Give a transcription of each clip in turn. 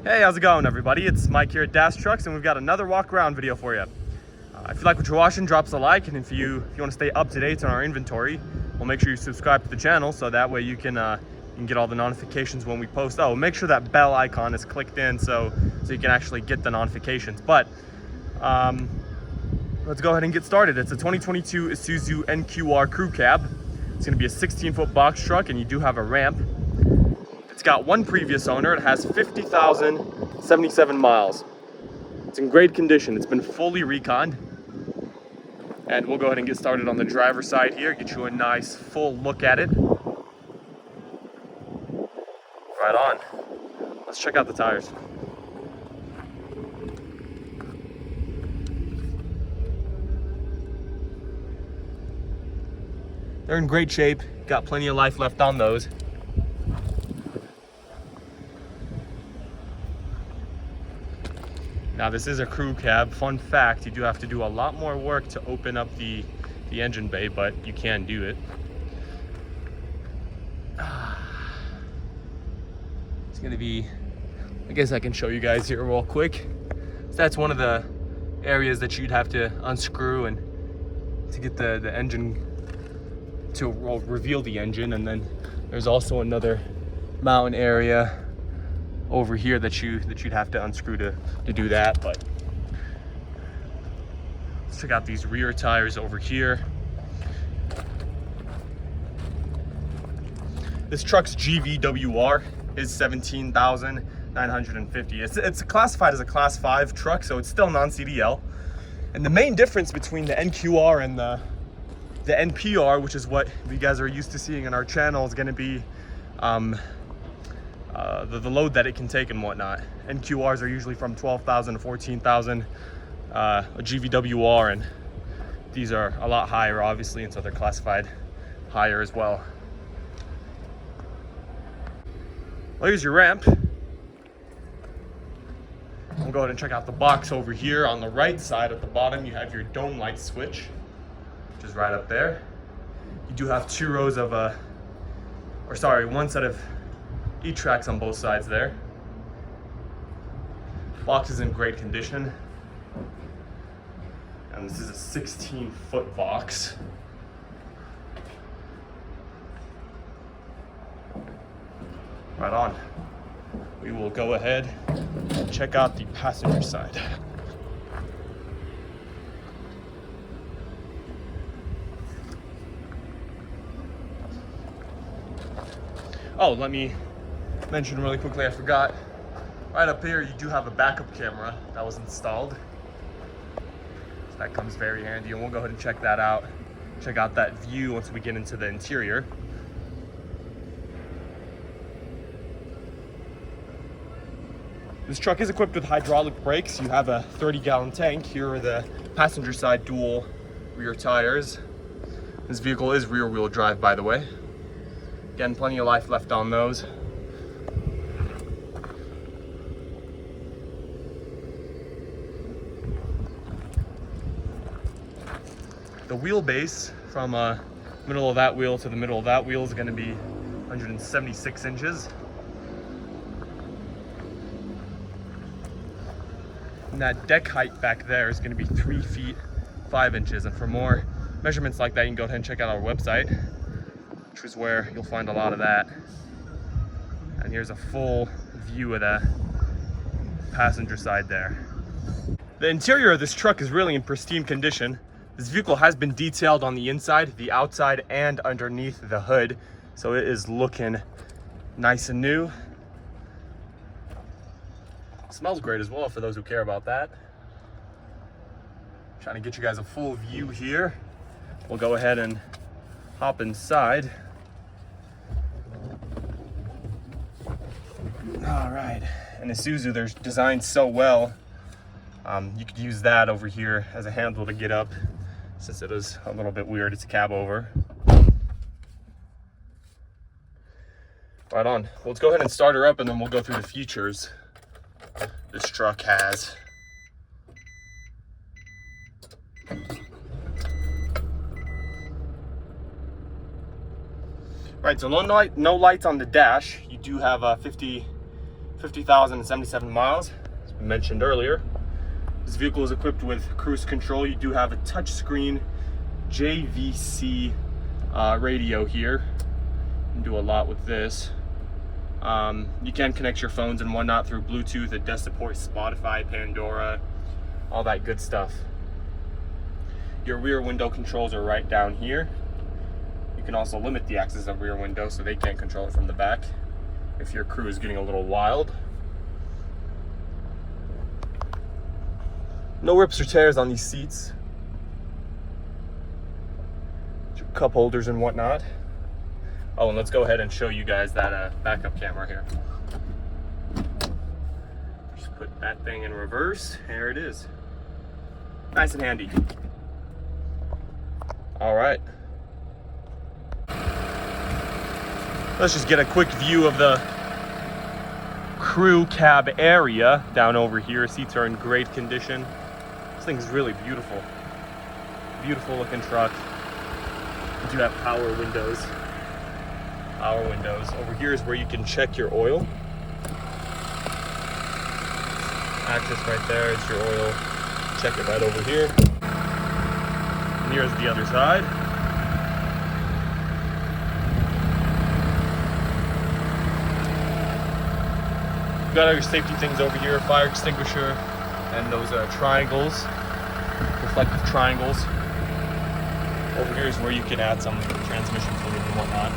Hey, how's it going, everybody? It's Mike here at Dash Trucks, and we've got another walk around video for you. If you like what you're watching, drop us a like, and if you want to stay up to date on our inventory, we'll make sure you subscribe to the channel so that way you can get all the notifications when we post. Oh, make sure that bell icon is clicked in so you can actually get the notifications. But let's go ahead and get started. It's a 2022 Isuzu NQR Crew Cab. It's going to be a 16-foot box truck, and you do have a ramp. It's got one previous owner. It has 50,077 miles. It's in great condition. It's been fully reconned. And we'll go ahead and get started on the driver's side here, get you a nice full look at it. Right on. Let's check out the tires. They're in great shape. Got plenty of life left on those. Now this is a crew cab. Fun fact, you do have to do a lot more work to open up the engine bay, but you can do it. It's gonna be, I guess I can show you guys here real quick. So that's one of the areas that you'd have to unscrew and to get the engine to reveal the engine. And then there's also another mountain area over here that you'd have to unscrew to do that. But let's check out these rear tires over here. This truck's GVWR is 17,950. It's classified as a class 5 truck, so it's still non-CDL. And the main difference between the NQR and the NPR, which is what you guys are used to seeing on our channel, is going to be the load that it can take and whatnot. NQRs are usually from 12,000 to 14,000. A GVWR, and these are a lot higher, obviously, and so they're classified higher as well. Well, here's your ramp. We'll go ahead and check out the box over here. On the right side at the bottom, you have your dome light switch, which is right up there. You do have two rows of one set of E-tracks on both sides there. Box is in great condition. And this is a 16-foot box. Right on. We will go ahead and check out the passenger side. Oh, let me mention really quickly, I forgot. Right up here, you do have a backup camera that was installed. So that comes very handy, and we'll go ahead and check that out. Check out that view once we get into the interior. This truck is equipped with hydraulic brakes. You have a 30-gallon tank. Here are the passenger side dual rear tires. This vehicle is rear-wheel drive, by the way. Again, plenty of life left on those. The wheelbase from middle of that wheel to the middle of that wheel is going to be 176 inches. And that deck height back there is going to be 3 feet 5 inches. And for more measurements like that, you can go ahead and check out our website, which is where you'll find a lot of that. And here's a full view of the passenger side there. The interior of this truck is really in pristine condition. This vehicle has been detailed on the inside, the outside, and underneath the hood. So it is looking nice and new. Smells great as well for those who care about that. Trying to get you guys a full view here. We'll go ahead and hop inside. All right, and Isuzu, they're designed so well. You could use that over here as a handle to get up, since it is a little bit weird. It's a cab over. Right on. Well, let's go ahead and start her up, and then we'll go through the features this truck has. Right, so no lights on the dash. You do have 50 50,077 miles, as we mentioned earlier. This vehicle is equipped with cruise control. You do have a touchscreen JVC radio here. You can do a lot with this. You can connect your phones and whatnot through Bluetooth. It does support Spotify, Pandora, all that good stuff. Your rear window controls are right down here. You can also limit the access of rear window so they can't control it from the back if your crew is getting a little wild. No rips or tears on these seats. Your cup holders and whatnot. Oh, and let's go ahead and show you guys that backup camera here. Just put that thing in reverse. Here it is. Nice and handy. All right. Let's just get a quick view of the crew cab area down over here. Seats are in great condition. This thing is really beautiful. Beautiful looking truck. You do have power windows. Power windows. Over here is where you can check your oil. Access right there is your oil. Check it right over here. And here's the other side. You've got all your safety things over here, fire extinguisher, and those triangles, reflective triangles. Over here is where you can add some transmission fluid and whatnot.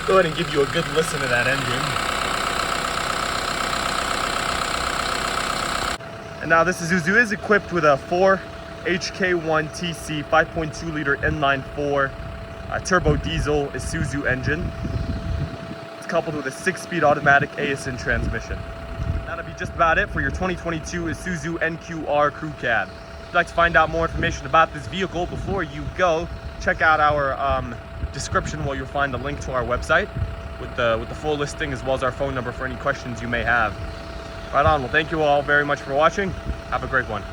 Go ahead and give you a good listen to that engine. And now this Isuzu is equipped with a 4 HK1 TC 5.2 liter inline 4 turbo diesel Isuzu engine. It's coupled with a 6-speed automatic Aisin transmission. That'll be just about it for your 2022 Isuzu NQR Crew Cab. If you'd like to find out more information about this vehicle before you go, check out our description where you'll find a link to our website with the full listing as well as our phone number for any questions you may have. Right on. Well, thank you all very much for watching. Have a great one.